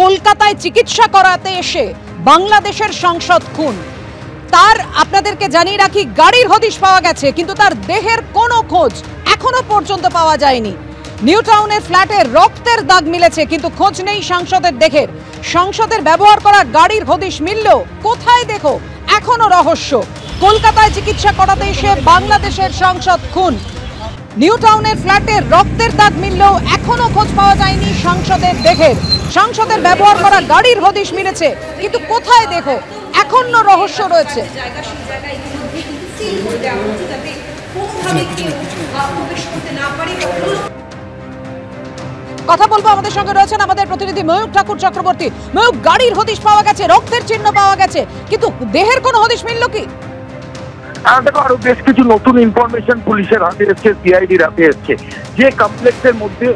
কলকাতায় চিকিৎসা করাতে এসে বাংলাদেশের সাংসদ খুন। তার আপনাদেরকে জানিয়ে রাখি, গাড়ির হদিশ পাওয়া গেছে, কিন্তু তার দেহের কোনো খোঁজ এখনো পর্যন্ত পাওয়া যায়নি। নিউ টাউনের ফ্ল্যাটে রক্তের দাগ মিলেছে, কিন্তু খোঁজ নেই সাংসদের দেহের। সাংসদের ব্যবহার করা গাড়ির হদিশ মিলল কোথায় দেখো এখনো রহস্য। কলকাতায় চিকিৎসা করাতে এসে বাংলাদেশের সাংসদ খুন। নিউ টাউনের ফ্ল্যাটে রক্তের দাগ মিললেও এখনো খোঁজ পাওয়া যায়নি সাংসদের দেহের। সাংসদের ব্যবহার করা গাড়ির হদিশ মিলেছে, কিন্তু কোথায় দেখো এখনো রহস্য রয়েছে। কথা বলবো, আমাদের সঙ্গে রয়েছেন আমাদের প্রতিনিধি ময়ূক ঠাকুর চক্রবর্তী। ময়ূক, গাড়ির হদিশ পাওয়া গেছে, রক্তের চিহ্ন পাওয়া গেছে, কিন্তু দেহের কোনো হদিশ মিলল কি? দেখো, আরো বেশ কিছু নতুন ইনফরমেশন পুলিশের হাতে এসছে, সিআইডির হাতে এসছে। যে কমপ্লেক্সের মধ্যে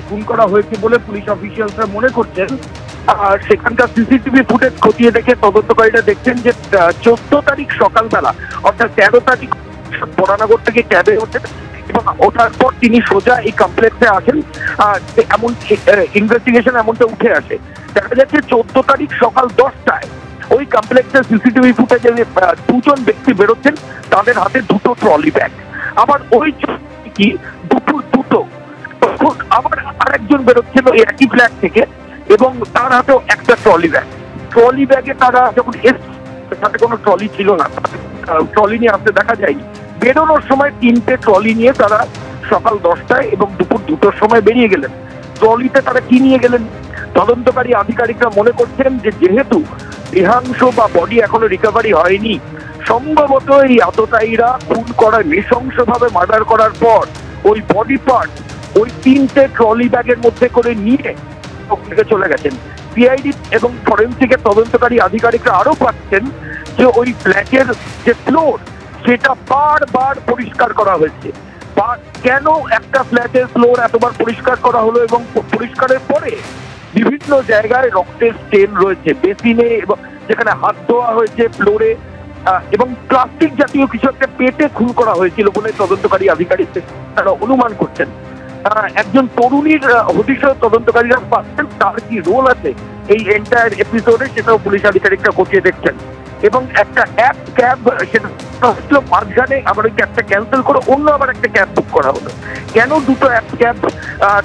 খুন করা হয়েছে বলে পুলিশ অফিসিয়ালসরা মনে করছেন, আর সেখানকার সিসিটিভি ফুটেজ খতিয়ে দেখে তদন্তকারীরা দেখছেন যে 14 তারিখ সকালবেলা, অর্থাৎ 13 তারিখ বরানগর থেকে ক্যাবে ওঠেন এবং ওঠার পর তিনি সোজা এই কমপ্লেক্সে আসেন। এমন ইনভেস্টিগেশন এমনটা উঠে আসে, দেখা যাচ্ছে 14 তারিখ সকাল 10টায় ওই কমপ্লেক্সের সিসিটিভি ফুটেজে দুজন ব্যক্তি বেরোচ্ছেন, তাদের হাতে দুটো ট্রলি ব্যাগ। আবার ওই কি দুপুর 2টো তখন আবার আরেকজন বেরোচ্ছিল একই ফ্ল্যাট থেকে এবং তার হাতেও একটা ট্রলি ব্যাগ। ট্রলি ব্যাগে তারা যখন সাথে কোনো ট্রলি ছিল না, ট্রলি নিয়ে আসতে দেখা যায়নি। বেরোনোর সময় 3টে ট্রলি নিয়ে তারা সকাল 10টায় এবং দুপুর 2টোর সময় বেরিয়ে গেলেন। ট্রলিতে তারা কি নিয়ে গেলেন? তদন্তকারী আধিকারিকরা মনে করছেন যে যেহেতু দেহাংশ বা বডি এখনো রিকভারি হয়নি, সম্ভবত এই আততায়ীরা খুন করার নৃশংসভাবে মার্ডার করার পর ওই বডি পার্ট ওই 3টে ট্রলি ব্যাগের মধ্যে করে নিয়ে চলে গেছেন। সিআইডি এবং ফরেনসিকের তদন্তকারী আধিকারিকরা আরো পাচ্ছেন যে ওই ফ্ল্যাটের যে ফ্লোর সেটা বারবার পরিষ্কার করা হয়েছে। বা কেন একটা ফ্ল্যাটের ফ্লোর এতবার পরিষ্কার করা হলো এবং পরিষ্কারের পরে বিভিন্ন জায়গায় রক্তের স্টেন রয়েছে বেসিনে এবং যেখানে হাত ধোয়া হয়েছে ফ্লোরে, এবং প্লাস্টিক জাতীয় কিছু একটা পেটে খুন করা হয়েছিল বলে তদন্তকারী আধিকারিক তারা অনুমান করছেন। একজন তরুণীর হদিশ তদন্তকারীরা পাচ্ছেন, তার কি রোল আছে এই এন্টায়ার এপিসোডে সেটাও পুলিশ আধিকারিকরা খতিয়ে দেখছেন। এবং একটা অ্যাপ ক্যাব সেটা মাঝখানে আবার ওই ক্যাবটা ক্যান্সেল করে অন্য আবার একটা ক্যাব বুক করা হলো। কেন দুটো অ্যাপ ক্যাব?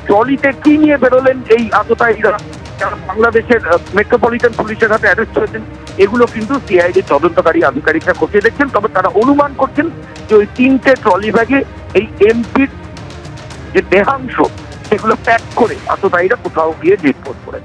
ট্রলিতে কি নিয়ে বেরোলেন এই আততায়ীরা যারা বাংলাদেশের মেট্রোপলিটন পুলিশের হাতে অ্যারেস্ট হয়েছেন? এগুলো কিন্তু সিআইডি তদন্তকারী আধিকারিকরা খতিয়ে দেখছেন। তবে তারা অনুমান করছেন যে ওই 3টে ট্রলি ব্যাগে এই এমপির যে দেহাংশ সেগুলো প্যাক করে আততায়ীরা কোথাও গিয়ে ডিসপোজ করেন।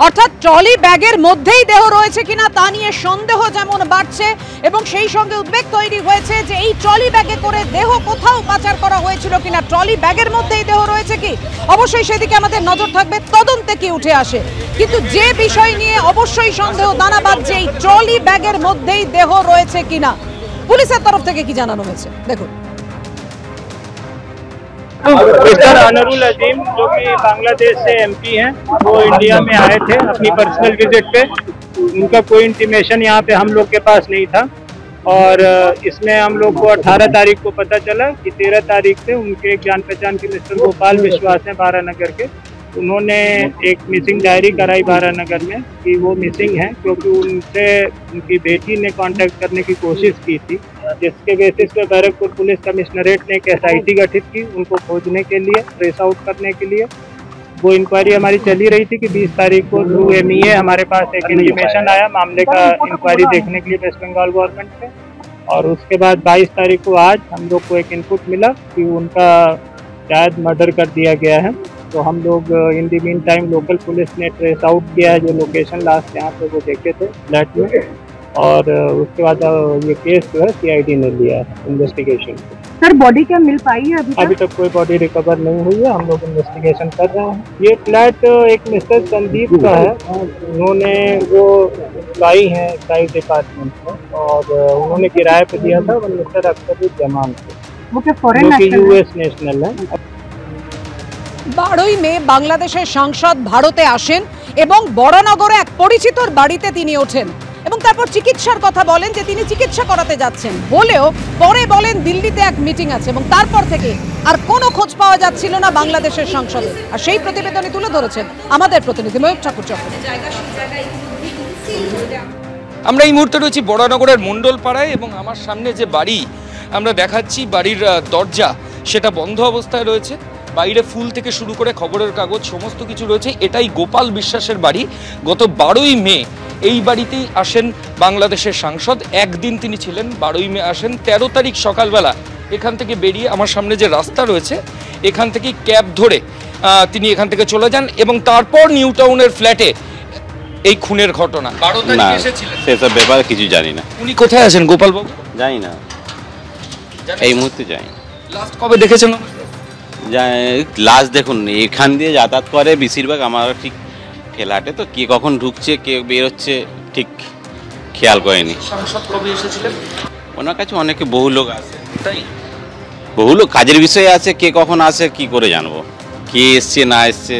অর্থাৎ ট্রলি ব্যাগের মধ্যেই দেহ রয়েছে কিনা তা নিয়ে সন্দেহ যেমন বাড়ছে, এবং সেই সঙ্গে উদ্বেগ তৈরি হয়েছে যে এই ট্রলি ব্যাগে করে দেহ কোথাও পাচার করা হয়েছিল কিনা, ট্রলি ব্যাগের মধ্যেই দেহ রয়েছে কি, অবশ্যই সেদিকে আমাদের নজর থাকবে, তদন্তে কি উঠে আসে। কিন্তু যে বিষয় নিয়ে অবশ্যই সন্দেহ দানা বাঁধছে, এই ট্রলি ব্যাগের মধ্যেই দেহ রয়েছে কিনা। পুলিশের তরফ থেকে কি জানানো হয়েছে দেখুন। मिस्टर अनरुल अजीम जो कि बांग्लादेश से एमपी हैं, वो इंडिया में आए थे अपनी पर्सनल विजिट पे। उनका कोई इंटीमेशन यहाँ पे हम लोग के पास नहीं था, और इसमें हम लोग को 18 तारीख को पता चला कि 13 तारीख से उनके एक जान पहचान के मिस्टर गोपाल विश्वास हैं बारानगर के, उन्होंने एक मिसिंग डायरी कराई बारानगर में कि वो मिसिंग हैं, क्योंकि उनसे उनकी बेटी ने कांटेक्ट करने की कोशिश की थी, जिसके बेसिस पे बैरकपुर पुलिस कमिश्नरेट ने एक एसआईटी गठित की उनको खोजने के लिए, ट्रेस आउट करने के लिए। वो इंक्वायरी हमारी चली रही थी कि 20 तारीख को थ्रू एमईए हमारे पास एक इंटीमेशन आया मामले का इंक्वायरी देखने के लिए वेस्ट बंगाल गवर्नमेंट से, और उसके बाद 22 तारीख को आज हम लोग को एक इनपुट मिला कि उनका शायद मर्डर कर दिया गया है। तो हम लोग इन दी मीन टाइम लोकल पुलिस ने ट्रेस आउट किया है जो लोकेशन लास्ट यहाँ पे वो देखे थे फ्लैट में, और उसके बाद ये केस जो है सीआईडी ने लिया है इन्वेस्टिगेशन। सर बॉडी क्या मिल पाई है अभी तक कोई बॉडी रिकवर नहीं हुई है, हम लोग इन्वेस्टिगेशन कर रहे हैं। ये फ्लैट एक मिस्टर संदीप का है, उन्होंने वो एम्प्लॉई हैं एक्साइज डिपार्टमेंट में, और उन्होंने किराए पे दिया था मिस्टर अख्तरुल जमान को, वो क्या फॉरेन यूएस नेशनल है। 12ই মে বাংলাদেশের সাংসদ ভারতে আসেন এবং বরানগরে এক পরিচিতর বাড়িতে তিনি ওঠেন। এবং তারপর চিকিৎসার কথা বলেন যে তিনি চিকিৎসা করাতে যাচ্ছেন বলেও পরে বলেন দিল্লিতে এক মিটিং আছে, এবং তারপর থেকে আর কোনো খোঁজ পাওয়া যাচ্ছিল না বাংলাদেশের সংসদে। আর সেই প্রতিবেদনই তুলে ধরেছেন আমাদের প্রতিনিধি ময়ূর ঠাকুর চক্রবর্তী। আমরা এই মুহূর্তে রয়েছি বড়নগরের মণ্ডলপাড়ায়, এবং আমার সামনে যে বাড়ি আমরা দেখাচ্ছি, বাড়ির দরজা সেটা বন্ধ অবস্থায় রয়েছে। বাইরে ফুল থেকে শুরু করে খবরের কাগজ সমস্ত কিছু রয়েছে। এটাই গোপাল বিশ্বাসের বাড়ি। গত 12ই মে এই বাড়িতেই আসেন বাংলাদেশের সাংসদ। একদিন তিনি ছিলেন, 12ই মে আসেন। 13 তারিখ সকালবেলা এখান থেকে বেরিয়ে আমার সামনে যে রাস্তা রয়েছে এখান থেকে ক্যাব ধরে তিনি এখান থেকে চলে যান, এবং তারপর নিউ টাউনের ফ্ল্যাটে এই খুনের ঘটনা। 12 তারিখ এসেছিলেন। সেসব ব্যাপারে কিছু জানি না। উনি কোথায় আছেন গোপালবাবু? জানি না, এই মুহূর্তে যাই। লাস্ট কবে দেখেছেন? লাস্ট দেখুন, এখান দিয়ে যাতায়াত করে বেশিরভাগ। আমার ঠিক ফ্ল্যাটে তো কে কখন ঢুকছে কে বেরোচ্ছে ঠিক খেয়াল করেনি। সাংসদ কবে এসেছিলেন? ওনার কাছে অনেকে বহু লোক আসে, তাই বহু লোক কাজের বিষয়ে আছে, কে কখন আসে কি করে জানবো, কে এসছে না এসছে।